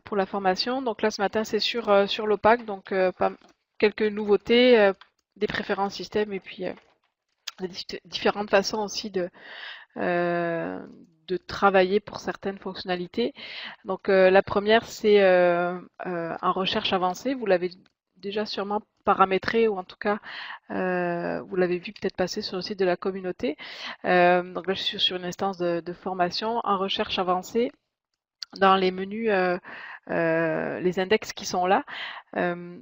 pour la formation. Donc là, ce matin, c'est sur l'OPAC, donc quelques nouveautés, des préférences système et puis différentes façons aussi de travailler pour certaines fonctionnalités. Donc la première, c'est en recherche avancée. Vous l'avez déjà sûrement paramétré ou en tout cas vous l'avez vu peut-être passer sur le site de la communauté. Donc là, je suis sur une instance de formation en recherche avancée. Dans les menus, les index qui sont là,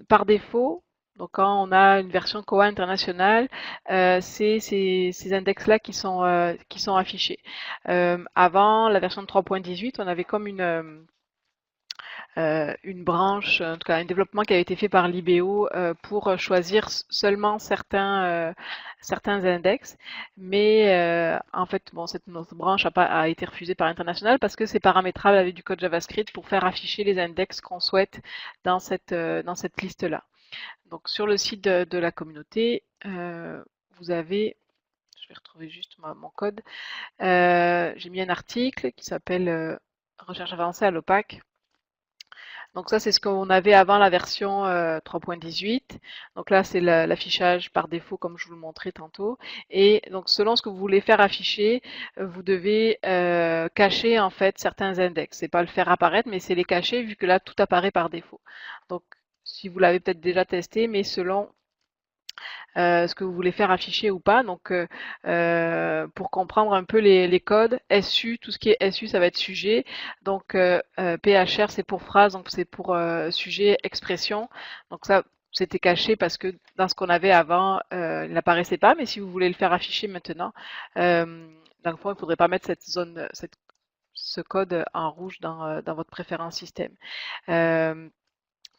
par défaut, donc quand on a une version Koha internationale, c'est ces index-là qui sont affichés. Avant la version 3.18, on avait comme une branche, en tout cas un développement qui avait été fait par l'IBO pour choisir seulement certains index. Mais en fait, bon, notre branche a été refusée par l'international parce que c'est paramétrable avec du code JavaScript pour faire afficher les index qu'on souhaite dans cette liste-là. Donc sur le site de la communauté, vous avez, je vais retrouver juste mon code, j'ai mis un article qui s'appelle Recherche avancée à l'OPAC. Donc ça, c'est ce qu'on avait avant la version 3.18. Donc là, c'est l'affichage par défaut, comme je vous le montrais tantôt. Et donc, selon ce que vous voulez faire afficher, vous devez cacher en fait certains index. C'est pas le faire apparaître, mais c'est les cacher vu que là, tout apparaît par défaut. Donc, si vous l'avez peut-être déjà testé, mais selon ce que vous voulez faire afficher ou pas. Donc, pour comprendre un peu les codes, SU, tout ce qui est SU, ça va être sujet. Donc, PHR, c'est pour phrase, donc c'est pour sujet, expression. Donc ça, c'était caché parce que dans ce qu'on avait avant, il n'apparaissait pas. Mais si vous voulez le faire afficher maintenant, dans le fond, il ne faudrait pas mettre ce code en rouge dans votre préférence système.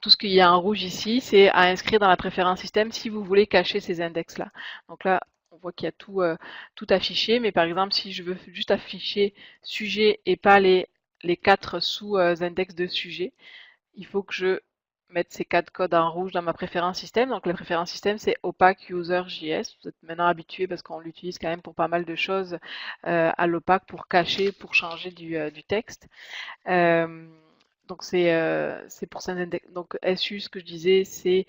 Tout ce qu'il y a en rouge ici, c'est à inscrire dans la préférence système si vous voulez cacher ces index-là. Donc là, on voit qu'il y a tout affiché, mais par exemple, si je veux juste afficher sujet et pas les 4 sous-index de sujet, il faut que je mette ces 4 codes en rouge dans ma préférence système. Donc la préférence système, c'est opaque user JS. Vous êtes maintenant habitué parce qu'on l'utilise quand même pour pas mal de choses à l'opaque pour cacher, pour changer du texte. Euh, donc c'est pour ça. Donc SU, ce que je disais, c'est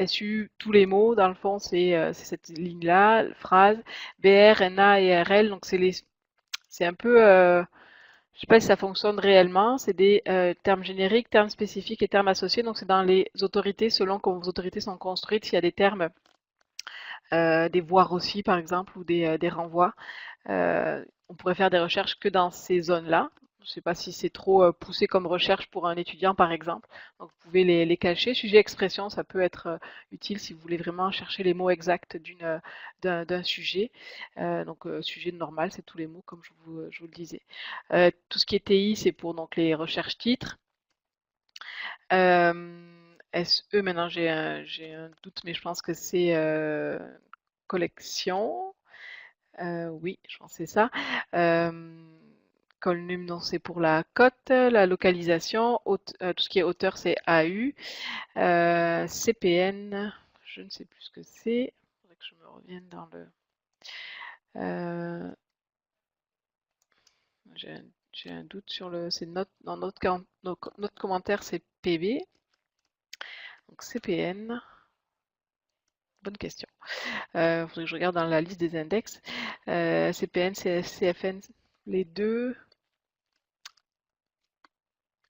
SU, tous les mots, dans le fond, c'est cette ligne-là, phrase. BR, NA et RL, donc c'est un peu, je sais pas si ça fonctionne réellement, c'est des termes génériques, termes spécifiques et termes associés. Donc c'est dans les autorités, selon comment vos autorités sont construites, s'il y a des termes, des voire aussi par exemple, ou des renvois. On pourrait faire des recherches que dans ces zones-là. Je ne sais pas si c'est trop poussé comme recherche pour un étudiant, par exemple. Donc, vous pouvez les cacher. Sujet expression, ça peut être utile si vous voulez vraiment chercher les mots exacts d'un sujet. Donc, sujet normal, c'est tous les mots, comme je vous le disais. Tout ce qui est TI, c'est pour donc, les recherches titres. SE, maintenant j'ai un doute, mais je pense que c'est collection. Oui, je pense que c'est ça. Colnum, non, c'est pour la cote, la localisation. Tout ce qui est hauteur, c'est AU. CPN, je ne sais plus ce que c'est. Il faudrait que je me revienne dans le. Euh, j'ai un doute sur le. C'est dans notre commentaire, c'est PB. Donc CPN. Bonne question. Il faudrait que je regarde dans la liste des index. CPN, CFN, les deux.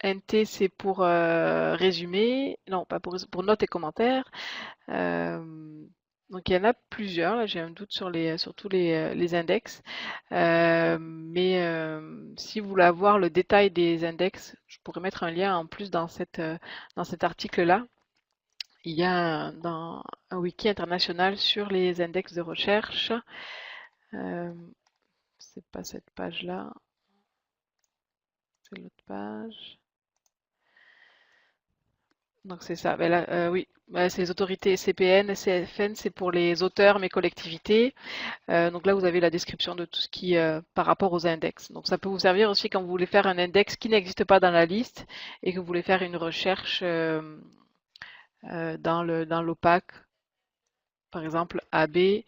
NT, c'est pour résumé, non, pas pour notes et commentaires. Donc il y en a plusieurs, là j'ai un doute sur tous les index. Mais si vous voulez avoir le détail des index, je pourrais mettre un lien en plus dans cet article-là. Il y a un wiki international sur les index de recherche. Euh, c'est pas cette page-là, c'est l'autre page. Donc c'est ça. Ben là, oui, ben, c'est les autorités CPN, CFN, c'est pour les auteurs, mais collectivités. Donc là, vous avez la description de tout ce qui par rapport aux index. Donc ça peut vous servir aussi quand vous voulez faire un index qui n'existe pas dans la liste et que vous voulez faire une recherche dans l'OPAC, par exemple AB.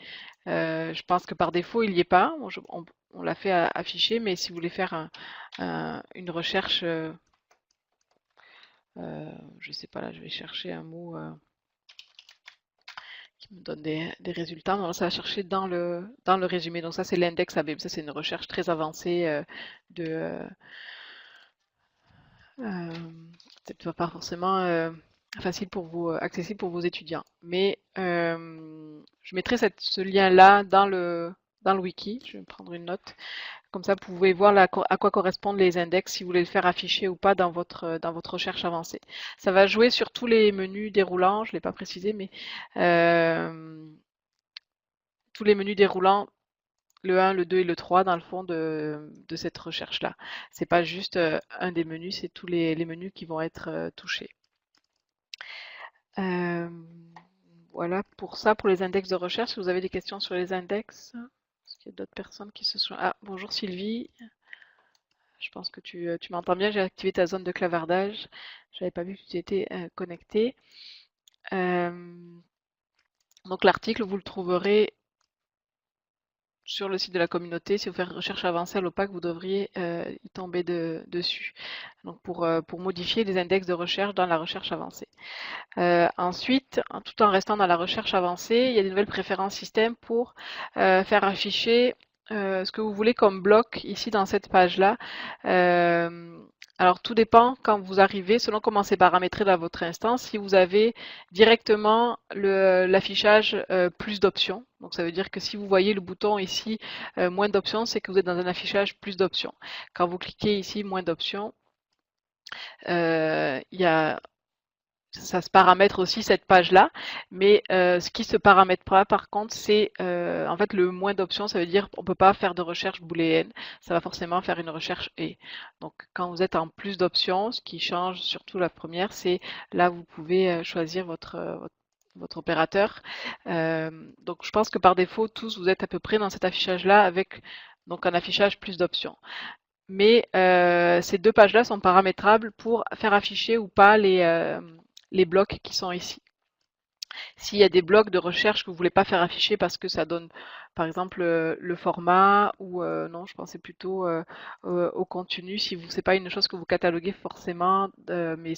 Je pense que par défaut, il n'y est pas. On l'a fait afficher, mais si vous voulez faire une recherche Je sais pas, là, je vais chercher un mot qui me donne des résultats. Non, ça va chercher dans le résumé. Donc ça, c'est l'index ABM. Ça, c'est une recherche très avancée de... c'est pas forcément facile pour vous, accessible pour vos étudiants. Mais je mettrai ce lien-là dans le wiki. Je vais prendre une note. Comme ça, vous pouvez voir à quoi correspondent les index si vous voulez le faire afficher ou pas dans votre recherche avancée. Ça va jouer sur tous les menus déroulants, je ne l'ai pas précisé, mais tous les menus déroulants, le 1, le 2 et le 3 dans le fond de cette recherche-là. C'est pas juste un des menus, c'est tous les menus qui vont être touchés. Euh, voilà pour ça, pour les index de recherche. Si vous avez des questions sur les index, est-ce qu'il y a d'autres personnes qui se sont... Ah, bonjour Sylvie. Je pense que tu m'entends bien. J'ai activé ta zone de clavardage. Je n'avais pas vu que tu étais connecté. Donc l'article, vous le trouverez sur le site de la communauté. Si vous faites recherche avancée à l'OPAC, vous devriez y tomber dessus. Donc pour modifier les index de recherche dans la recherche avancée. Ensuite, tout en restant dans la recherche avancée, il y a des nouvelles préférences système pour faire afficher ce que vous voulez comme bloc ici dans cette page-là. Alors tout dépend quand vous arrivez, selon comment c'est paramétré dans votre instance, si vous avez directement l'affichage plus d'options. Donc ça veut dire que si vous voyez le bouton ici moins d'options, c'est que vous êtes dans un affichage plus d'options. Quand vous cliquez ici moins d'options, il y a ça se paramètre aussi cette page-là, mais ce qui se paramètre pas par contre, c'est en fait le moins d'options, ça veut dire on peut pas faire de recherche booléenne, ça va forcément faire une recherche et. Donc quand vous êtes en plus d'options, ce qui change surtout la première, c'est là vous pouvez choisir votre opérateur. Donc je pense que par défaut, tous vous êtes à peu près dans cet affichage-là avec donc un affichage plus d'options. Mais ces deux pages-là sont paramétrables pour faire afficher ou pas les blocs qui sont ici. S'il y a des blocs de recherche que vous ne voulez pas faire afficher parce que ça donne, par exemple, le format ou non, je pensais plutôt au contenu. Si vous, c'est pas une chose que vous cataloguez forcément, mais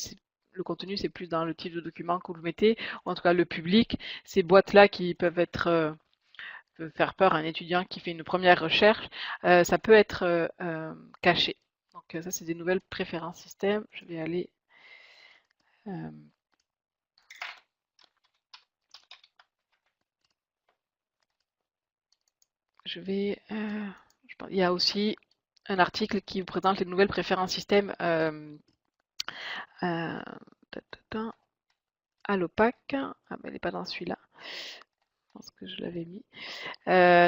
le contenu, c'est plus dans le type de document que vous mettez, ou en tout cas le public. Ces boîtes-là qui peuvent être faire peur à un étudiant qui fait une première recherche, ça peut être caché. Donc ça, c'est des nouvelles préférences système. Je vais aller je vais, il y a aussi un article qui vous présente les nouvelles préférences système à l'OPAC. Ah, mais elle n'est pas dans celui-là. Je pense que je l'avais mis.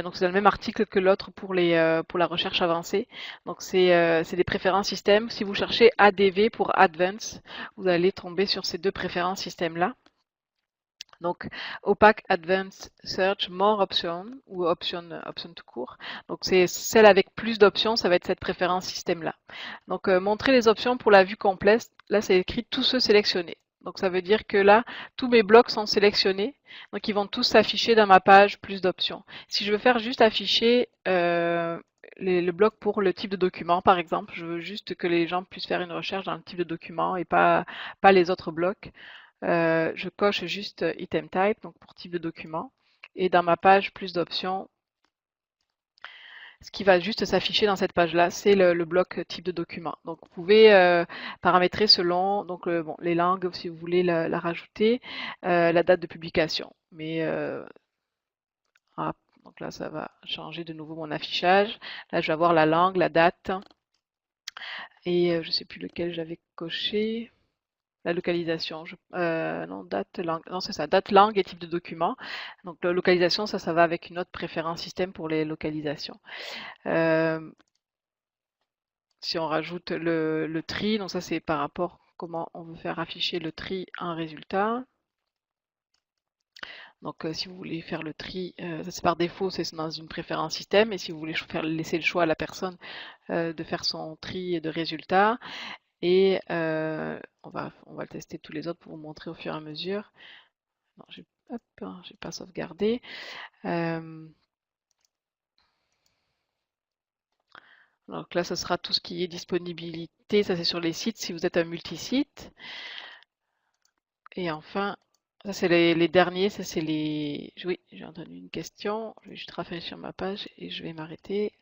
Donc c'est dans le même article que l'autre pour la recherche avancée. Donc c'est des préférences système. Si vous cherchez ADV pour Advanced, vous allez tomber sur ces deux préférences système-là. Donc, Opaque Advanced Search, More Options ou Option tout court. Donc, c'est celle avec plus d'options, ça va être cette préférence système-là. Donc, montrer les options pour la vue complète, là, c'est écrit tous ceux sélectionnés. Donc, ça veut dire que là, tous mes blocs sont sélectionnés. Donc, ils vont tous s'afficher dans ma page plus d'options. Si je veux faire juste afficher le bloc pour le type de document, par exemple, je veux juste que les gens puissent faire une recherche dans le type de document et pas les autres blocs. Je coche juste Item Type, donc pour type de document. Et dans ma page plus d'options, ce qui va juste s'afficher dans cette page-là, c'est le bloc type de document. Donc vous pouvez paramétrer selon donc, bon, les langues, si vous voulez la rajouter, la date de publication. Mais donc là, ça va changer de nouveau mon affichage. Là, je vais avoir la langue, la date. Et je ne sais plus lequel j'avais coché. La localisation, non, date, langue, non, c'est ça, date, langue et type de document. Donc, la localisation, ça va avec une autre préférence système pour les localisations. Si on rajoute le tri, donc ça, c'est par rapport à comment on veut faire afficher le tri en résultat. Donc, si vous voulez faire le tri, ça c'est par défaut, c'est dans une préférence système. Et si vous voulez laisser le choix à la personne de faire son tri de résultats, et on va le tester tous les autres pour vous montrer au fur et à mesure. Non, j'ai pas sauvegardé. Donc là, ce sera tout ce qui est disponibilité. Ça, c'est sur les sites si vous êtes un multisite. Et enfin, ça c'est les derniers, ça c'est les... Oui, j'ai entendu une question, je vais juste rafraîchir ma page et je vais m'arrêter.